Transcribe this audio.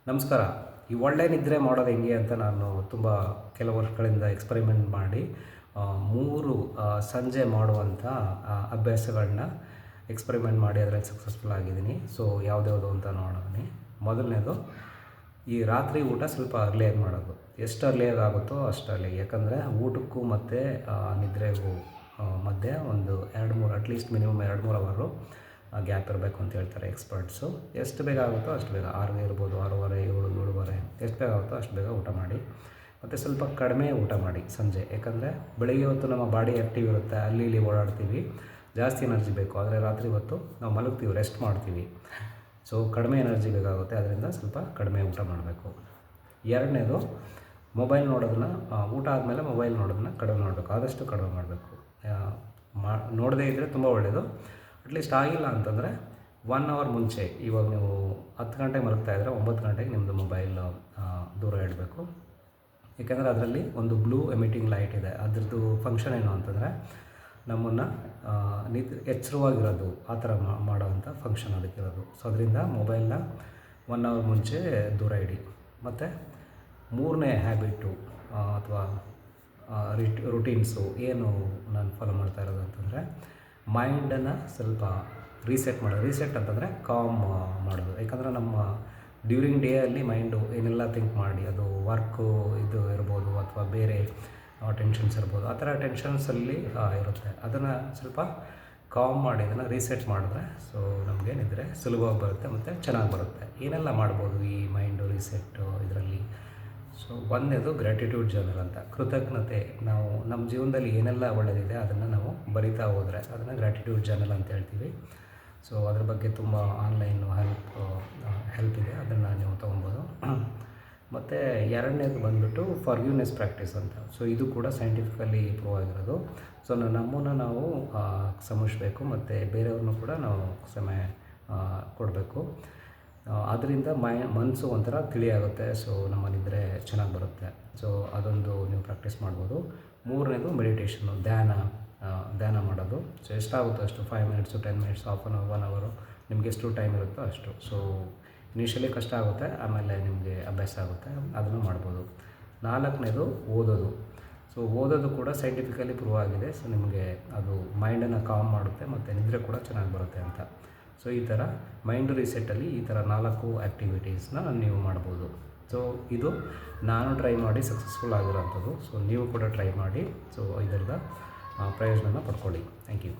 ನಮಸ್ಕಾರ. ಈ ಒಳ್ಳೆ ನಿದ್ರೆ ಮಾಡೋದು ಹೆಂಗೆ ಅಂತ ನಾನು ಕೆಲವು ವರ್ಷಗಳಿಂದ ಎಕ್ಸ್ಪರಿಮೆಂಟ್ ಮಾಡಿ 3 ಸಂಜೆ ಮಾಡುವಂಥ ಅಭ್ಯಾಸಗಳನ್ನ ಎಕ್ಸ್ಪರಿಮೆಂಟ್ ಮಾಡಿ ಅದರಲ್ಲಿ ಸಕ್ಸಸ್ಫುಲ್ ಆಗಿದ್ದೀನಿ. ಸೊ ಯಾವ್ದ್ಯಾವುದು ಅಂತ ನೋಡೋಣ. ಮೊದಲನೇದು, ಈ ರಾತ್ರಿ ಊಟ ಸ್ವಲ್ಪ ಅರ್ಲಿಯಾಗಿ ಮಾಡೋದು. ಎಷ್ಟು ಅರ್ಲಿಯಾಗಿ ಆಗುತ್ತೋ ಅಷ್ಟು ಅರ್ಲಿ. ಯಾಕಂದರೆ ಊಟಕ್ಕೂ ಮತ್ತು ನಿದ್ರೆಗೂ ಮಧ್ಯೆ ಒಂದು 2-3 ಅಟ್ಲೀಸ್ಟ್ ಮಿನಿಮಮ್ 2-3 ಅವರು ಗ್ಯಾಪ್ ಇರಬೇಕು ಅಂತ ಹೇಳ್ತಾರೆ ಎಕ್ಸ್ಪರ್ಟ್ಸು. ಎಷ್ಟು ಬೇಗ ಆಗುತ್ತೋ ಅಷ್ಟು ಬೇಗ, 6 ಇರ್ಬೋದು, 6:30, 7, 7:30, ಎಷ್ಟು ಬೇಗ ಆಗುತ್ತೋ ಅಷ್ಟು ಬೇಗ ಊಟ ಮಾಡಿ. ಮತ್ತು ಸ್ವಲ್ಪ ಕಡಿಮೆ ಊಟ ಮಾಡಿ ಸಂಜೆ. ಯಾಕಂದರೆ ಬೆಳಗ್ಗೆ ಹೊತ್ತು ನಮ್ಮ ಬಾಡಿ ಆ್ಯಕ್ಟಿವ್ ಇರುತ್ತೆ, ಅಲ್ಲಿ ಇಲ್ಲಿ ಓಡಾಡ್ತೀವಿ, ಜಾಸ್ತಿ ಎನರ್ಜಿ ಬೇಕು. ಆದರೆ ರಾತ್ರಿ ಹೊತ್ತು ನಾವು ಮಲಗ್ತೀವಿ, ರೆಸ್ಟ್ ಮಾಡ್ತೀವಿ. ಸೊ ಕಡಿಮೆ ಎನರ್ಜಿ ಬೇಕಾಗುತ್ತೆ, ಅದರಿಂದ ಸ್ವಲ್ಪ ಕಡಿಮೆ ಊಟ ಮಾಡಬೇಕು. ಎರಡನೇದು, ಮೊಬೈಲ್ ನೋಡೋದನ್ನ ಊಟ ಆದಮೇಲೆ ಮೊಬೈಲ್ ನೋಡೋದನ್ನ ಕಡಿಮೆ ಮಾಡಬೇಕು, ಆದಷ್ಟು ಕಡಿಮೆ ಮಾಡಬೇಕು. ನೋಡದೇ ಇದ್ದರೆ ತುಂಬ ಒಳ್ಳೆಯದು. ಅಟ್ಲೀಸ್ಟ್ ಆಗಿಲ್ಲ ಅಂತಂದರೆ 1 ಅವರ್ ಮುಂಚೆ, ಇವಾಗ ನೀವು 10 ಗಂಟೆಗೆ ಮಲಗ್ತಾಯಿದ್ರೆ 9 ಗಂಟೆಗೆ ನಿಮ್ಮದು ಮೊಬೈಲ್ ದೂರ ಇಡಬೇಕು. ಏಕೆಂದರೆ ಅದರಲ್ಲಿ ಒಂದು ಬ್ಲೂ ಎಮಿಟಿಂಗ್ ಲೈಟ್ ಇದೆ. ಅದರದ್ದು ಫಂಕ್ಷನ್ ಏನು ಅಂತಂದರೆ ನಮ್ಮನ್ನು ಎಚ್ಚರವಾಗಿರೋದು, ಆ ಥರ ಮಾಡೋವಂಥ ಫಂಕ್ಷನ್ ಅದಕ್ಕಿರೋದು. ಸೊ ಅದರಿಂದ ಮೊಬೈಲ್ನ 1 ಅವರ್ ಮುಂಚೆ ದೂರ ಇಡಿ. ಮತ್ತು ಮೂರನೇ ಹ್ಯಾಬಿಟ್ಟು ಅಥವಾ ರುಟೀನ್ಸು ಏನು ನಾನು ಫಾಲೋ ಮಾಡ್ತಾ ಇರೋದು ಅಂತಂದರೆ, ಮೈಂಡನ್ನು ಸ್ವಲ್ಪ ರೀಸೆಟ್ ಮಾಡೋದು. ರೀಸೆಟ್ ಅಂತಂದರೆ ಕಾಮ್ ಮಾಡೋದು. ಯಾಕಂದರೆ ನಮ್ಮ ಡ್ಯೂರಿಂಗ್ ಡೇ ಅಲ್ಲಿ ಮೈಂಡು ಏನೆಲ್ಲ ಥಿಂಕ್ ಮಾಡಿ, ಅದು ವರ್ಕು ಇದು ಇರ್ಬೋದು ಅಥವಾ ಬೇರೆ ಟೆನ್ಷನ್ಸ್ ಇರ್ಬೋದು, ಆ ಥರ ಟೆನ್ಷನ್ಸಲ್ಲಿ ಇರುತ್ತೆ. ಅದನ್ನು ಸ್ವಲ್ಪ ಕಾಮ್ ಮಾಡಿ ಅದನ್ನು ರೀಸೆಟ್ ಮಾಡಿದ್ರೆ ಸೊ ನಮಗೆ ನಿದ್ರೆ ಸುಲಭವಾಗಿ ಬರುತ್ತೆ ಮತ್ತು ಚೆನ್ನಾಗಿ ಬರುತ್ತೆ. ಏನೆಲ್ಲ ಮಾಡ್ಬೋದು ಈ ಮೈಂಡು ರೀಸೆಟ್ಟು ಇದರಲ್ಲಿ? ಸೊ ಒಂದನೇದು ಗ್ರ್ಯಾಟಿಟ್ಯೂಡ್ ಜರ್ನಲ್ ಅಂತ. ಕೃತಜ್ಞತೆ, ನಾವು ನಮ್ಮ ಜೀವನದಲ್ಲಿ ಏನೆಲ್ಲ ಒಳ್ಳೆಯದಿದೆ ಅದನ್ನು ನಾವು ಬರಿತಾ ಹೋದರೆ ಅದನ್ನು ಗ್ರ್ಯಾಟಿಟ್ಯೂಡ್ ಜರ್ನಲ್ ಅಂತ ಹೇಳ್ತೀವಿ. ಸೊ ಅದ್ರ ಬಗ್ಗೆ ತುಂಬ ಆನ್ಲೈನು ಹೆಲ್ಪ್ ಇದೆ, ಅದನ್ನು ನೀವು ತೊಗೊಬೋದು. ಮತ್ತು ಎರಡನೇದು ಬಂದುಬಿಟ್ಟು ಫಾರ್ಗಿವ್ನೆಸ್ ಪ್ರಾಕ್ಟೀಸ್ ಅಂತ. ಸೊ ಇದು ಕೂಡ ಸೈಂಟಿಫಿಕಲಿ ಪ್ರೂವ್ ಆಗಿರೋದು. ಸೊ ನಮ್ಮನ್ನು ನಾವು ಕ್ಷಮಿಸಬೇಕು ಮತ್ತು ಬೇರೆಯವ್ರನ್ನೂ ಕೂಡ ನಾವು ಕ್ಷಮೆ ಕೊಡಬೇಕು. ಅದರಿಂದ ಮನಸ್ಸು ಒಂಥರ ತಿಳಿಯಾಗುತ್ತೆ. ಸೊ ನಮ್ಮ ನಿದ್ರೆ ಚೆನ್ನಾಗಿ ಬರುತ್ತೆ. ಸೊ ಅದೊಂದು ನೀವು ಪ್ರಾಕ್ಟೀಸ್ ಮಾಡ್ಬೋದು. ಮೂರನೇದು ಮೆಡಿಟೇಷನ್ನು, ಧ್ಯಾನ ಮಾಡೋದು. ಸೊ ಎಷ್ಟಾಗುತ್ತೋ ಅಷ್ಟು, 5 minutes, 10 minutes, half an hour, 1 hour, ನಿಮಗೆ ಎಷ್ಟು ಟೈಮ್ ಇರುತ್ತೋ ಅಷ್ಟು. ಸೊ ಇನಿಷಿಯಲಿ ಕಷ್ಟ ಆಗುತ್ತೆ, ಆಮೇಲೆ ನಿಮಗೆ ಅಭ್ಯಾಸ ಆಗುತ್ತೆ, ಅದನ್ನು ಮಾಡ್ಬೋದು. ನಾಲ್ಕನೇದು ಓದೋದು. ಸೊ ಓದೋದು ಕೂಡ ಸೈಂಟಿಫಿಕಲಿ ಪ್ರೂವ್ ಆಗಿದೆ. ಸೊ ನಿಮಗೆ ಅದು ಮೈಂಡನ್ನು ಕಾಮ್ ಮಾಡುತ್ತೆ ಮತ್ತು ನಿದ್ರೆ ಕೂಡ ಚೆನ್ನಾಗಿ ಬರುತ್ತೆ ಅಂತ. ಸೊ ಈ ಥರ ಮೈಂಡ್ ರೀಸೆಟ್ಟಲ್ಲಿ ಈ ಥರ 4 ಆ್ಯಕ್ಟಿವಿಟೀಸ್ನ ನೀವು ಮಾಡ್ಬೋದು. ಸೊ ಇದು ನಾನು ಟ್ರೈ ಮಾಡಿ ಸಕ್ಸಸ್ಫುಲ್ ಆಗಿರೋಂಥದ್ದು. ಸೊ ನೀವು ಕೂಡ ಟ್ರೈ ಮಾಡಿ. ಸೊ ಇದರಿಂದ ಪ್ರಯೋಜನನ ಪಡ್ಕೊಳ್ಳಿ. Thank you.